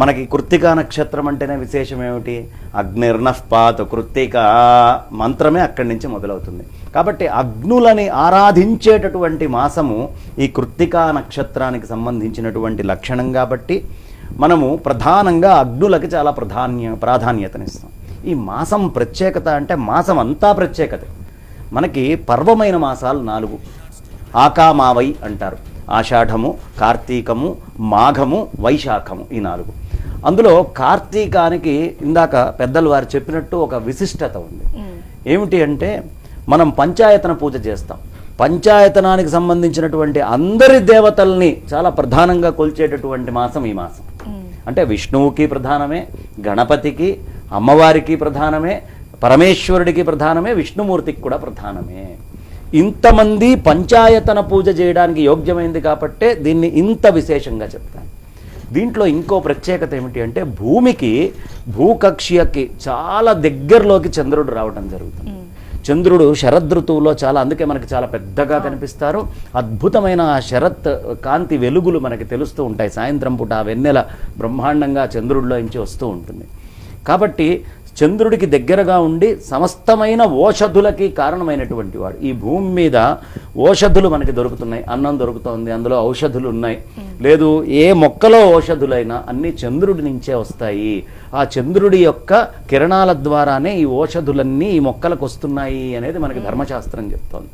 మనకి కృత్తికా నక్షత్రం అంటేనే విశేషం ఏమిటి? అగ్నిర్నఃపాతు కృత్తిక మంత్రమే అక్కడి నుంచి మొదలవుతుంది. కాబట్టి అగ్నులని ఆరాధించేటటువంటి మాసము ఈ కృత్తికా నక్షత్రానికి సంబంధించినటువంటి లక్షణం కాబట్టి మనము ప్రధానంగా అగ్నులకి చాలా ప్రాధాన్యతనిస్తాం. ఈ మాసం ప్రత్యేకత అంటే మాసం అంతా ప్రత్యేకత. మనకి పర్వమైన మాసాలు 4. ఆకామావై అంటారు. ఆషాఢము, కార్తీకము, మాఘము, వైశాఖము, ఈ 4. అందులో కార్తీకానికి ఇందాక పెద్దలు వారు చెప్పినట్టు ఒక విశిష్టత ఉంది. ఏమిటి అంటే మనం పంచాయతన పూజ చేస్తాం. పంచాయతనానికి సంబంధించినటువంటి అందరి దేవతల్ని చాలా ప్రధానంగా కొలిచేటటువంటి మాసం ఈ మాసం. అంటే విష్ణువుకి ప్రధానమే, గణపతికి, అమ్మవారికి ప్రధానమే, పరమేశ్వరుడికి ప్రధానమే, విష్ణుమూర్తికి కూడా ప్రధానమే. ఇంతమంది పంచాయతన పూజ చేయడానికి యోగ్యమైంది కాబట్టే దీన్ని ఇంత విశేషంగా చెప్తాను. దీంట్లో ఇంకో ప్రత్యేకత ఏమిటి అంటే భూమికి, భూకక్ష్యకి చాలా దగ్గరలోకి చంద్రుడు రావడం జరుగుతుంది. చంద్రుడు శరదృతువులో అందుకే మనకి చాలా పెద్దగా కనిపిస్తారు. అద్భుతమైన ఆ శరత్ కాంతి వెలుగులు మనకి తెలుస్తూ ఉంటాయి. సాయంత్రం పూట ఆ వెన్నెల బ్రహ్మాండంగా చంద్రుడిలో నుంచి వస్తూ ఉంటుంది. కాబట్టి చంద్రుడికి దగ్గరగా ఉండి సమస్తమైన ఓషధులకి కారణమైనటువంటి వాడు. ఈ భూమి మీద ఓషధులు మనకి దొరుకుతున్నాయి. అన్నం దొరుకుతోంది, అందులో ఔషధులు ఉన్నాయి. లేదు ఏ మొక్కలో ఓషధులైనా అన్ని చంద్రుడి నుంచే వస్తాయి. ఆ చంద్రుడి యొక్క కిరణాల ద్వారానే ఈ ఓషధులన్నీ ఈ మొక్కలకు వస్తున్నాయి అనేది మనకి ధర్మశాస్త్రం చెప్తోంది.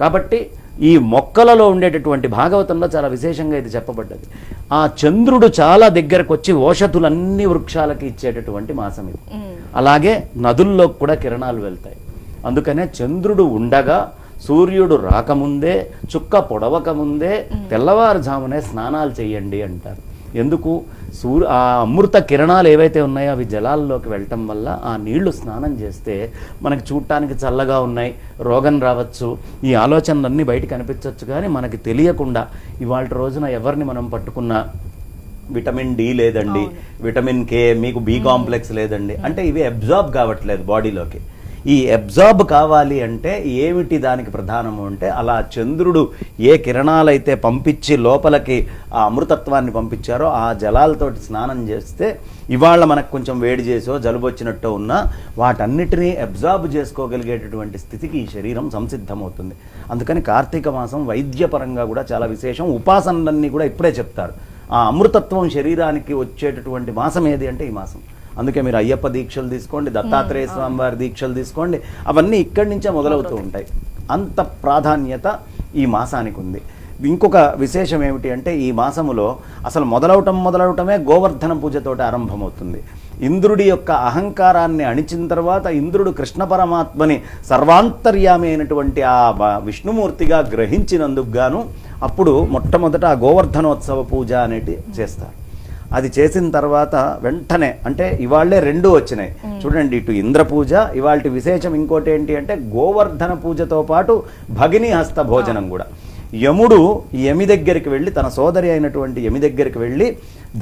కాబట్టి ఈ మొక్కలలో ఉండేటటువంటి భాగవతంలో చాలా విశేషంగా ఇది చెప్పబడ్డది. ఆ చంద్రుడు చాలా దగ్గరకు వచ్చి ఓషధులన్నీ వృక్షాలకి ఇచ్చేటటువంటి మాసం ఇది. అలాగే నదుల్లో కూడా కిరణాలు వెళ్తాయి. అందుకనే చంద్రుడు ఉండగా, సూర్యుడు రాకముందే, చుక్క పొడవకముందే తెల్లవారుజామునే స్నానాలు చేయండి అంటారు. ఎందుకు? ఆ అమృత కిరణాలు ఏవైతే ఉన్నాయో అవి జలాల్లోకి వెళ్ళటం వల్ల ఆ నీళ్లు స్నానం చేస్తే మనకి చూడటానికి చల్లగా ఉన్నాయి, రోగం రావచ్చు, ఈ ఆలోచనలన్నీ బయటికి కనిపించవచ్చు. కానీ మనకి తెలియకుండా ఇవాళ రోజున ఎవరిని మనం పట్టుకున్నా విటమిన్ డి లేదండి, విటమిన్ కే, మీకు బి కాంప్లెక్స్ లేదండి అంటే ఇవి అబ్జార్బ్ కావట్లేదు బాడీలోకి. ఈ అబ్జార్బ్ కావాలి అంటే ఏమిటి దానికి ప్రధానము అంటే అలా చంద్రుడు ఏ కిరణాలైతే పంపించి లోపలికి ఆ అమృతత్వాన్ని పంపించారో ఆ జలాలతోటి స్నానం చేస్తే ఇవాళ మనకు కొంచెం వేడి చేసో జలుబు వచ్చినట్టు ఉన్నా వాటన్నిటినీ అబ్జార్బ్ చేసుకోగలిగేటటువంటి స్థితికి ఈ శరీరం సంసిద్ధమవుతుంది. అందుకని కార్తీక మాసం వైద్యపరంగా కూడా చాలా విశేషం. ఉపాసనలన్నీ కూడా ఇప్పుడే చెప్తారు. ఆ అమృతత్వం శరీరానికి వచ్చేటటువంటి మాసం ఏది అంటే ఈ మాసం. అందుకే మీరు అయ్యప్ప దీక్షలు తీసుకోండి, దత్తాత్రేయ స్వామి వారి దీక్షలు తీసుకోండి, అవన్నీ ఇక్కడి నుంచే మొదలవుతూ ఉంటాయి. అంత ప్రాధాన్యత ఈ మాసానికి ఉంది. ఇంకొక విశేషం ఏమిటి అంటే ఈ మాసములో అసలు మొదలవటమే గోవర్ధన పూజతోటి ఆరంభమవుతుంది. ఇంద్రుడి యొక్క అహంకారాన్ని అణిచిన తర్వాత ఇంద్రుడు కృష్ణ పరమాత్మని సర్వాంతర్యామి అయినటువంటి ఆ విష్ణుమూర్తిగా గ్రహించినందుకు గాను అప్పుడు మొట్టమొదట ఆ గోవర్ధనోత్సవ పూజ అనేది చేస్తారు. అది చేసిన తర్వాత వెంటనే అంటే ఇవాళ్లే 2 వచ్చినాయి చూడండి. ఇటు ఇంద్ర పూజ, ఇవాళ విశేషం ఇంకోటి ఏంటి అంటే గోవర్ధన పూజతో పాటు భగిని హస్త భోజనం కూడా. యముడు యమి దగ్గరికి వెళ్ళి, తన సోదరి అయినటువంటి యమి దగ్గరికి వెళ్ళి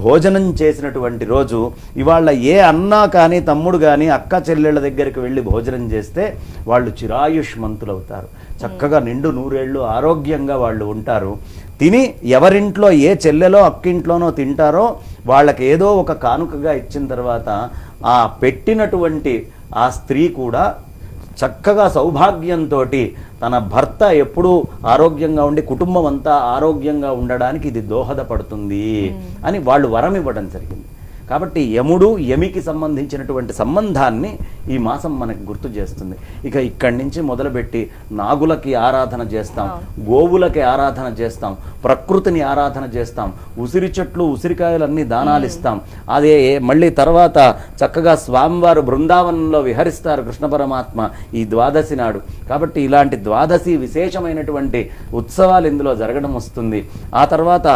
భోజనం చేసినటువంటి రోజు ఇవాళ ఏ అన్నా కానీ తమ్ముడు కానీ అక్క చెల్లెళ్ళ దగ్గరికి వెళ్ళి భోజనం చేస్తే వాళ్ళు చిరాయుష్మంతులవుతారు. చక్కగా నిండు 100 ఏళ్ళు ఆరోగ్యంగా వాళ్ళు ఉంటారు. తిని ఎవరింట్లో ఏ చెల్లెలో అక్కింట్లోనో తింటారో వాళ్ళకి ఏదో ఒక కానుకగా ఇచ్చిన తర్వాత ఆ పెట్టినటువంటి ఆ స్త్రీ కూడా చక్కగా సౌభాగ్యంతో తన భర్త ఎప్పుడూ ఆరోగ్యంగా ఉండి కుటుంబం అంతా ఆరోగ్యంగా ఉండడానికి ఇది దోహదపడుతుంది అని వాళ్ళు వరం ఇవ్వడం జరిగింది. కాబట్టి యముడు యమికి సంబంధించినటువంటి సంబంధాన్ని ఈ మాసం మనకు గుర్తు చేస్తుంది. ఇక ఇక్కడి నుంచి మొదలుపెట్టి నాగులకి ఆరాధన చేస్తాం, గోవులకి ఆరాధన చేస్తాం, ప్రకృతిని ఆరాధన చేస్తాం, ఉసిరి చెట్లు ఉసిరికాయలన్నీ దానాలు ఇస్తాం. అదే మళ్ళీ తర్వాత చక్కగా స్వామివారు బృందావనంలో విహరిస్తారు కృష్ణ పరమాత్మ ఈ ద్వాదశి నాడు. కాబట్టి ఇలాంటి ద్వాదశి విశేషమైనటువంటి ఉత్సవాలు ఇందులో జరగడం వస్తుంది. ఆ తర్వాత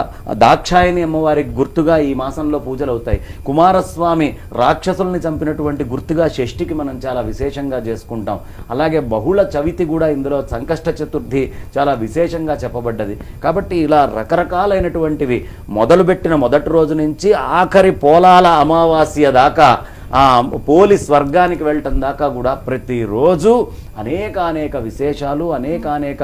దాక్షాయణి అమ్మవారికి గుర్తుగా ఈ మాసంలో పూజలు అవుతాయి. కుమారస్వామి రాక్షసుల్ని చంపినటువంటి గుర్తుగా షష్ఠికి మనం చాలా విశేషంగా చేసుకుంటాం. అలాగే బహుళ చవితి కూడా ఇందులో సంకష్ట చతుర్థి చాలా విశేషంగా చెప్పబడ్డది. కాబట్టి ఇలా రకరకాలైనటువంటివి మొదలుపెట్టిన మొదటి రోజు నుంచి ఆఖరి పోలాల అమావాస్య దాకా పోలి స్వర్గానికి వెళ్ళటం దాకా కూడా ప్రతిరోజు అనేక విశేషాలు అనేక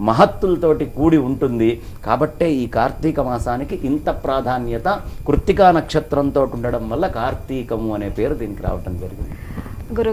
మహత్తులతోటి కూడి ఉంటుంది. కాబట్టే ఈ కార్తీక మాసానికి ఇంత ప్రాధాన్యత కృత్తికా నక్షత్రంతో ఉండడం వల్ల కార్తీకము అనే పేరు దీనికి రావటం జరిగింది.